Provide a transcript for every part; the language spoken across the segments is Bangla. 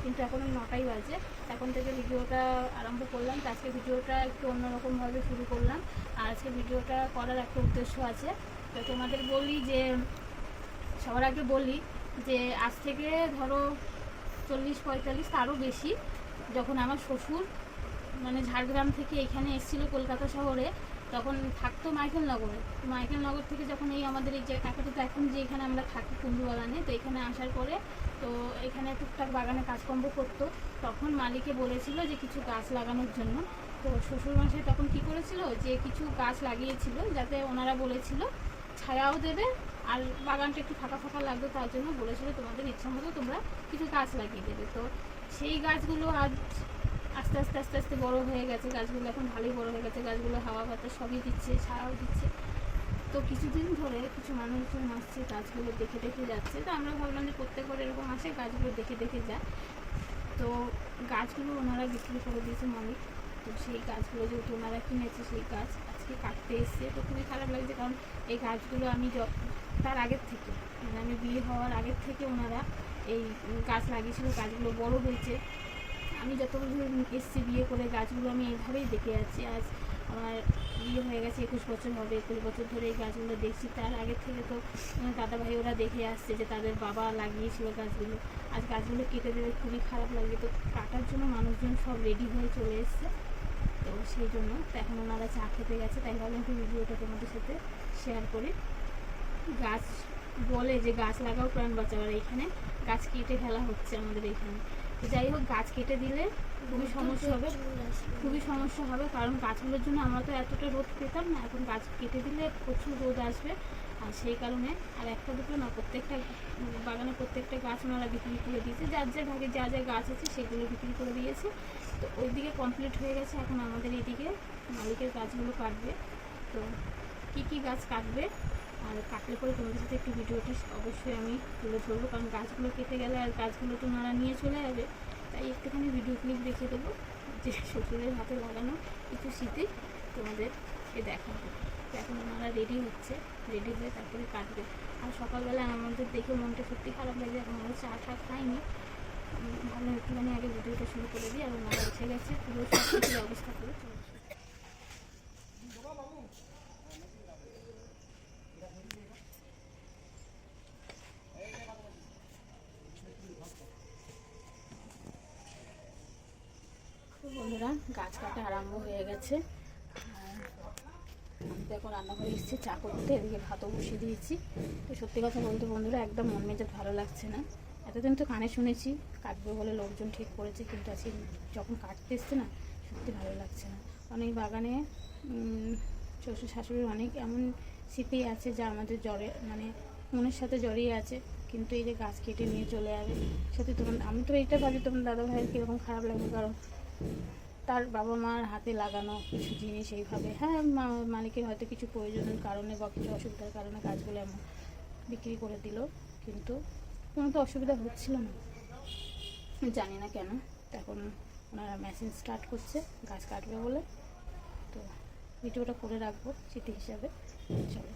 কিন্তু এখন 9টাই বাজে। এখন থেকে ভিডিওটা আরম্ভ করলাম। তো আজকে ভিডিওটা একটু অন্যরকমভাবে শুরু করলাম। আর আজকে ভিডিওটা করার একটা উদ্দেশ্য আছে। তো তোমাদের বলি যে, সবার আগে বলি যে আজ থেকে ধরো 40-45 তারও বেশি, যখন আমার শ্বশুর মানে ঝাড়গ্রাম থেকে এখানে এসেছিলো কলকাতা শহরে, তখন থাকতো মাইকেলনগরে। মাইকেলনগর থেকে যখন এই আমাদের এই যে আপাতত এখন যে এখানে আমরা থাকি কুমড়ো বাগানে, তো এখানে আসার পরে তো এখানে টুকটাক বাগানে কাজকর্ম করতো। তখন মালিকে বলেছিল যে কিছু গাছ লাগানোর জন্য। তো শ্বশুরমশাই তখন কি করেছিল যে কিছু গাছ লাগিয়েছিল, যাতে ওনারা বলেছিল ছায়াও দেবে আর বাগানটা একটু ফাঁকা ফাঁকা লাগবে, তার জন্য বলেছিল তোমাদের ইচ্ছা মতো তোমরা কিছু গাছ লাগিয়ে দেবে। তো সেই গাছগুলো আজ আস্তে আস্তে আস্তে আস্তে বড়ো হয়ে গেছে। গাছগুলো এখন ভালোই বড়ো হয়ে গেছে। গাছগুলো হাওয়া বাতাস সবই দিচ্ছে, ছায়াও দিচ্ছে। তো কিছুদিন ধরে কিছু মানুষজন আসছে, গাছগুলো দেখে দেখে যাচ্ছে। তো আমরা ভাবলাম যে প্রত্যেকবার এরকম আসে, গাছগুলো দেখে দেখে যায়। তো গাছগুলো ওনারা বিক্রি করে দিয়েছে মালিক। তো সেই গাছগুলো যেহেতু ওনারা কিনেছে, সেই গাছ আজকে কাটতে এসছে। তো খুবই খারাপ লাগছে, কারণ এই গাছগুলো আমি তার আগের থেকে, মানে আমি বিয়ে হওয়ার আগের থেকে ওনারা এই গাছ লাগিয়েছিল। গাছগুলো বড় হয়েছে। আমি যতগুলো এসছি বিয়ে করে, গাছগুলো আমি এইভাবেই দেখে যাচ্ছি। আজ আমার বিয়ে হয়ে গেছে, 21 বছর হবে। 21 বছর ধরে এই গাছগুলো দেখছি। তার আগের থেকে তো দাদাভাই ওরা দেখে আসছে যে তাদের বাবা লাগিয়েছিল গাছগুলো। আজ গাছগুলো কেটে দেবে, খুবই খারাপ লাগে। তো কাটার জন্য মানুষজন সব রেডি হয়ে চলে এসছে। তো সেই জন্য তো এখন ওনারা চা খেতে গেছে, তাই ভাবলাম একটু ভিডিওটা তোমাদের সাথে শেয়ার করি। গাছ বলে যে গাছ লাগাও প্রাণ বাঁচাও, আর এইখানে গাছ কেটে ফেলা হচ্ছে আমাদের এইখানে। তো যাই হোক, গাছ কেটে দিলে খুবই সমস্যা হবে, খুবই সমস্যা হবে। কারণ গাছগুলোর জন্য আমরা তো এতটা রোদ পেতাম না, এখন গাছ কেটে দিলে প্রচুর রোদ আসবে। আর সেই কারণে আর একটা দুটো না, প্রত্যেকটা বাগানে প্রত্যেকটা গাছ ওনারা বিক্রি করে দিয়েছে। যার যার ভাগে যা যা গাছ আছে সেগুলো বিক্রি করে দিয়েছে। তো ওইদিকে কমপ্লিট হয়ে গেছে। এখন আমাদের এইদিকে মালিকের গাছগুলো কাটবে। তো কী কী গাছ কাটবে আর কাটলে পরে তোমাদের সাথে একটু ভিডিওটা অবশ্যই আমি তুলে ধরবো, কারণ গাছগুলো কেটে গেলে আর গাছগুলো তো ওনারা নিয়ে চলে যাবে। তাই একটুখানি ভিডিও ক্লিপ রেখে দেবো, যে শ্বশুরের হাতে লাগানো কিছু স্মৃতি তোমাদেরকে দেখাবো। তো এখন ওনারা রেডি হচ্ছে, রেডি হয়ে তারপরে কাটবে। আর সকালবেলা আমাদের দেখে মনটা সত্যি খারাপ লাগে। এখন আমরা চা টা খাইনি, ভাবলাম একটুখানি আগে ভিডিওটা শুরু করে দিই। আর ওনারা উঠে গেছে, পুরো সব কিছু ব্যবস্থা করে চলছে। বন্ধুরা, গাছ কাটা আরম্ভ হয়ে গেছে। আমি তো এখন রান্নাঘরে এসেছি চা করতে, এদিকে ভাতও বসিয়ে দিয়েছি। তো সত্যি কথা বলতে বন্ধুরা, একদম মন মেজাজ ভালো লাগছে না। এতদিন তো কানে শুনেছি কাটবে বলে লোকজন ঠিক করেছে, কিন্তু আজকে যখন কাটতে এসছে না, সত্যি ভালো লাগছে না। অনেক বাগানে শ্বশুর শাশুড়ির অনেক এমন স্মৃতি আছে যা আমাদের মানে মনের সাথে জড়িয়ে আছে। কিন্তু এই যে গাছ কেটে নিয়ে চলে যাবে, সত্যি আমি তো এইটা ভাবি তোমার দাদা ভাইয়ের কীরকম খারাপ লাগবে, কারণ তার বাবা মার হাতে লাগানো কিছু জিনিস এইভাবে, হ্যাঁ মালিকের হয়তো কিছু প্রয়োজনের কারণে বা কিছু অসুবিধার কারণে গাছগুলো এমন বিক্রি করে দিল, কিন্তু কোনো তো অসুবিধা হচ্ছিল না, জানি না কেন। এখন ওনারা মেশিন স্টার্ট করছে গাছ কাটবে বলে। তো ভিডিওটা করে রাখবো স্মৃতি হিসাবে। চলো।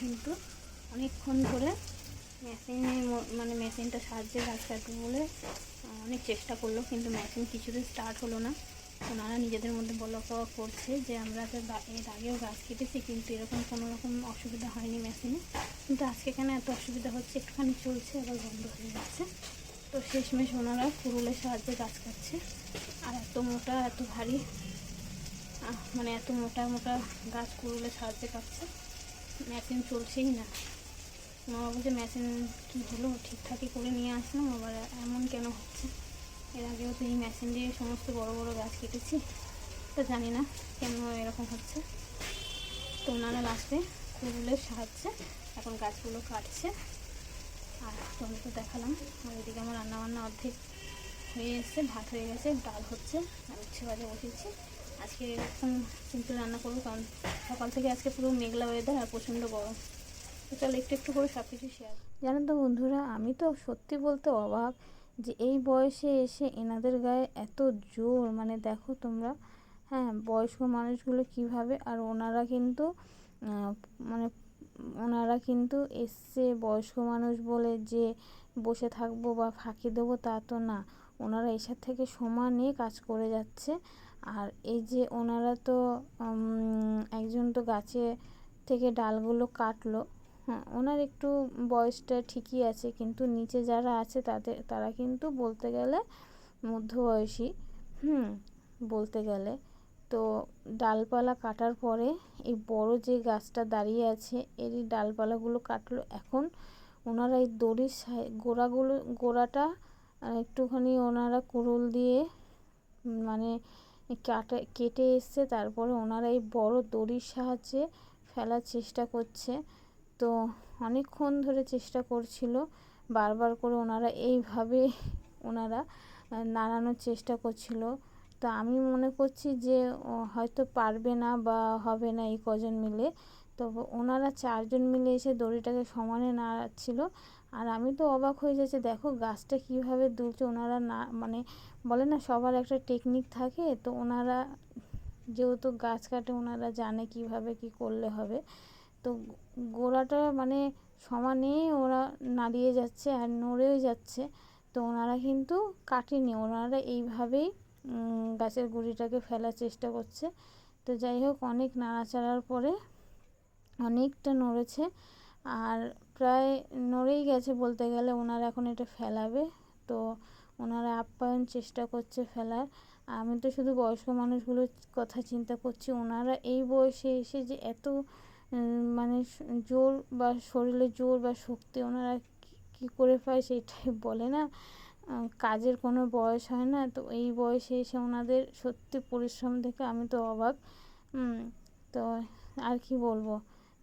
কিন্তু অনেকক্ষণ ধরে মেশিনটা সাহায্যে গাছ কাটবে বলে অনেক চেষ্টা করলো, কিন্তু মেশিন কিছুদিন স্টার্ট হলো না। ওনারা নিজেদের মধ্যে বলাকওয়া করছে যে আমরা তো এর আগেও গাছ কেটেছি, কিন্তু এরকম কোনো রকম অসুবিধা হয়নি মেশিনে। কিন্তু আজকে কেন এত অসুবিধা হচ্ছে, একটুখানি চলছে আবার বন্ধ হয়ে যাচ্ছে। তো শেষমেশ ওনারা কুরুলের সাহায্যে গাছ কাটছে। আর এত মোটা এত ভারী, মানে এত মোটা মোটা গাছ কুরুলের সাহায্যে কাটছে, মেশিন চলছেই না। মা বলছে মেশিন কী হলো, ঠিকঠাকই করে নিয়ে আসলাম, আবার এমন কেন হচ্ছে। এর আগেও তো এই মেশিন দিয়ে সমস্ত বড় বড় গাছ কেটেছি, তো জানি না কেন এরকম হচ্ছে। তো ওনারা লাস্টে কুরুলের সাহায্যে এখন গাছগুলো কাটছে। আর তোমাদের তো দেখালাম। আর এদিকে আমার রান্নাবান্না অর্ধেক হয়ে এসছে, ভাত হয়ে গেছে, ডাল হচ্ছে, আর উচ্ছে ভাজা বসিয়েছি। আজকে এরকম সিম্পল রান্না করবো, কারণ সকাল থেকে আজকে পুরো মেঘলা ওয়েদার আর প্রচণ্ড গরম। তো চলো একটু একটু করে সব কিছু শেয়ার। জানেন তো বন্ধুরা, আমি তো সত্যি বলতে অবাক যে এই বয়সে এসে এনাদের গায়ে এত জোর, মানে দেখো তোমরা, হ্যাঁ বয়স্ক মানুষগুলো কিভাবে, আর ওনারা কিন্তু মানে ওনারা কিন্তু এসছে বয়স্ক মানুষ বলে যে বসে থাকবো বা ফাঁকি দেবো তা তো না, ওনারা এসব থেকে সমানে কাজ করে যাচ্ছে। আর এই যে ওনারা তো একজন তো গাছে থেকে ডালগুলো কাটলো, হ্যাঁ ওনার একটু বয়সটা ঠিকই আছে, কিন্তু নিচে যারা আছে তারা কিন্তু বলতে গেলে মধ্যবয়সী, বলতে গেলে। তো ডালপালা কাটার পরে এই বড় যে গাছটা দাঁড়িয়ে আছে এরই ডালপালাগুলো কাটলো। এখন ওনারা এই দড়ির গোড়াটা একটুখানি ওনারা কুড়ুল দিয়ে মানে কেটে এসছে, তারপরে ওনারা এই বড় দড়ির সাহায্যে ফেলার চেষ্টা করছে। তো অনেকক্ষণ ধরে চেষ্টা করছিল, বারবার করে ওনারা এইভাবে ওনারা নাড়ানোর চেষ্টা করছিল। তো আমি মনে করছি যে হয়তো পারবে না বা হবে না এই কজন মিলে। তো ওনারা 4 জন মিলে এসে দড়িটাকে সমানে নাড়াচ্ছিল। আর আমি তো অবাক হয়ে যাচ্ছি, দেখো গাছটা কীভাবে দুলছে। ওনারা না মানে বলে না সবার একটা টেকনিক থাকে, তো ওনারা যেহেতু গাছ কাটে ওনারা জানে কিভাবে কি করলে হবে। তো গোড়াটা মানে সমানে ওরা নাড়িয়ে যাচ্ছে আর নড়েও যাচ্ছে। তো ওনারা কিন্তু কাটেনি, ওনারা এইভাবেই গাছের গুঁড়িটাকে ফেলার চেষ্টা করছে। তো যাই হোক, অনেক নাড়াচাড়ার পরে অনেকটা নড়েছে, আর প্রায় নড়েই গেছে বলতে গেলে। ওনারা এখন এটা ফেলাবে, তো ওনারা আপ্যায়ন চেষ্টা করছে ফেলার। আমি তো শুধু বয়স্ক মানুষগুলোর কথা চিন্তা করছি, ওনারা এই বয়সে এসে যে এত মানে জোর বা শরীরে জোর বা শক্তি ওনারা কী করে পায় সেটাই বলে না, কাজের কোনো বয়স হয় না। তো এই বয়সে এসে ওনাদের সত্যি পরিশ্রম দেখে আমি তো অবাক। তো আর কি বলবো।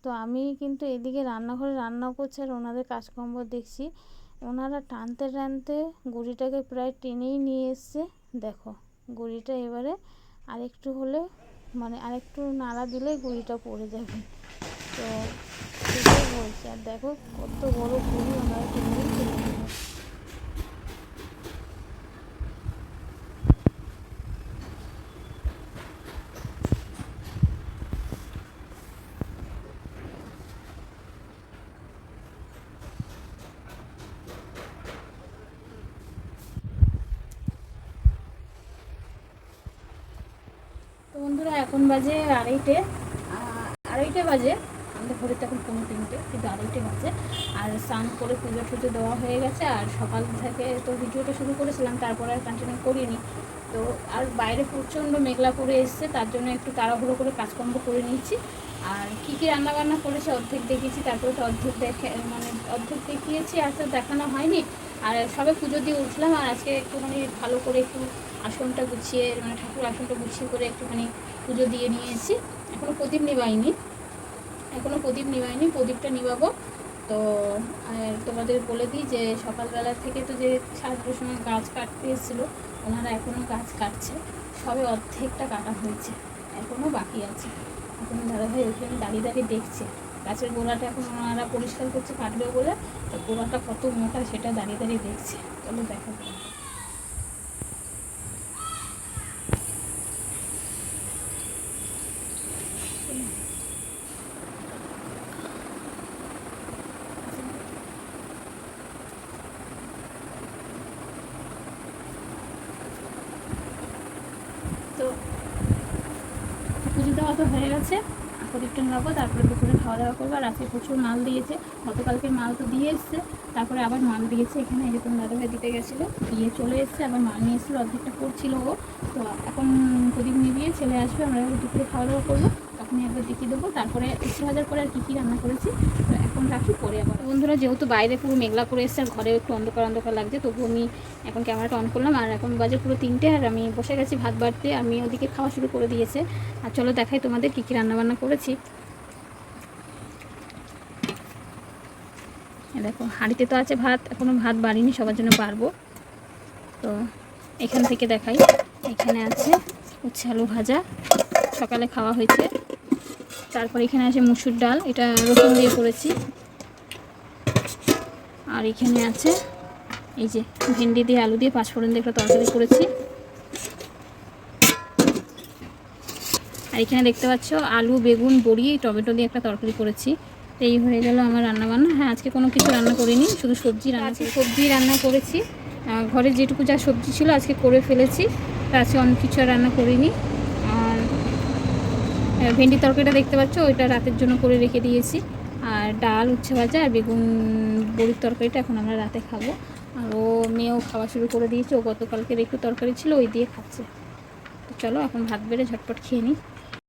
তো আমি কিন্তু এদিকে রান্নাঘরে রান্নাও করছি আর ওনাদের কাজকর্ম দেখছি। ওনারা টানতে টানতে গুঁড়িটাকে প্রায় টেনেই নিয়ে এসছে। দেখো গুঁড়িটা এবারে আরেকটু হলে মানে আরেকটু নাড়া দিলেই গুঁড়িটা পড়ে যাবে। তো সেটাই বলছি। আর দেখো কত বড় গুঁড়ি ওনারা টেনেই ফেলে দিল। তো বন্ধুরা এখন বাজে আড়াইটে বাজে। আমাদের ঘরে তো এখন 3:45, কিন্তু 2:30 বাজে। আর স্নান করে পুজো টুজো দেওয়া হয়ে গেছে। আর সকাল থেকে তো ভিডিওটা শুরু করেছিলাম, তারপরে আর কন্টিনিউ করিনি। তো আর বাইরে প্রচণ্ড মেঘলা করে এসছে, তার জন্য একটু তাড়াহুড়ো করে কাজকর্ম করে নিচ্ছি। আর কী কী রান্নাবান্না করেছে অর্ধেক দেখিয়েছি, তারপরে তো অর্ধেক অর্ধেক দেখিয়েছি, আর তো দেখানো হয়নি। আর সবে পুজো দিয়ে উঠলাম, আর আজকে একটুখানি ভালো করে একটু আসনটা গুছিয়ে মানে ঠাকুর আসনটা গুছিয়ে করে একটুখানি পুজো দিয়ে নিয়েছি। এখনও প্রদীপ নিবাইনি, প্রদীপটা নিবাবো। তো আর তোমাদের বলে দিই যে সকালবেলা থেকে তো যে 7টার সময় গাছ কাটতে এসেছিলো, ওনারা এখনও গাছ কাটছে। সবে অর্ধেকটা কাটা হয়েছে, এখনও বাকি আছে। এখন দাদাভাই ওখানে দাঁড়িয়ে দাঁড়িয়ে দেখছে গাছের গোড়াটা, এখন ওনারা পরিষ্কার করছে কাটবে বলে। তো গোড়াটা কত মোটা সেটা দাঁড়িয়ে দাঁড়িয়ে দেখছে। চলো দেখা যাবে। তো পুজো দেওয়া তো হয়ে গেছে, প্রদীপটা নেবো, তারপরে দুপুরে খাওয়া দাওয়া করবো। আর আজকে প্রচুর মাল দিয়েছে, গতকালকে মাল তো দিয়ে এসছে, তারপরে আবার মাল দিয়েছে। এখানে এরকম দাদাভাই দিতে গেছিলো, দিয়ে চলে এসছে, আবার মাল নিয়ে এসেছিলো, অর্ধেকটা করছিল ও। তো এখন প্রদীপ নিবিয়ে ছেলে আসবে, আমরা দুপুরে খাওয়া দাওয়া করবো, তখনই একবার দেখিয়ে দেবো। তারপরে উচ্ছে ভাজার পরে আর কী রান্না করেছি তো এখন রাখি, পরে আবার। বন্ধুরা যেহেতু বাইরে পুরো মেঘলা করে এসছে আর ঘরে একটু অন্ধকার লাগছে, তবু আমি এখন ক্যামেরাটা অন করলাম। আর এখন বাজে পুরো 3টে, আর আমি বসে গেছি ভাত বাড়তে। আমি ওদিকে খাওয়া শুরু করে দিয়েছে। আর চলো দেখাই তোমাদের কী রান্নাবান্না করেছি। দেখো হাঁড়িতে তো আছে ভাত, এখনও ভাত বাড়িনি, সবার জন্য পারবো। তো এখান থেকে দেখাই, এখানে আছে উচ্ছে আলু ভাজা, সকালে খাওয়া হয়েছে। তারপর এখানে আছে মুসুর ডাল, এটা রসুন দিয়ে করেছি। আর এখানে আছে এই যে ভেন্ডি দিয়ে আলু দিয়ে পাঁচফোড়ন দিয়ে একটা তরকারি করেছি। আর এখানে দেখতে পাচ্ছ আলু বেগুন বড়ি টমেটো দিয়ে একটা তরকারি করেছি। এই হয়ে গেল আমার রান্নাবান্না। হ্যাঁ, আজকে কোনো কিছু রান্না করিনি, শুধু সবজি রান্না করেছি। ঘরে যেটুকু যা সবজি ছিল আজকে করে ফেলেছি, তা আজকে অনেক কিছু আর রান্না করিনি। আর ভেন্ডি তরকারিটা দেখতে পাচ্ছ, ওইটা রাতের জন্য করে রেখে দিয়েছি। আর ডাল উচ্ছে ভাজা আর বেগুন বড়ির তরকারিটা এখন আমরা রাতে খাবো। আর ও মেয়েও খাওয়া শুরু করে দিয়েছে, ও গতকালকের একটু তরকারি ছিল ওই দিয়ে খাচ্ছে। তো চলো এখন ভাত বেড়ে ঝটপট খেয়ে নিই।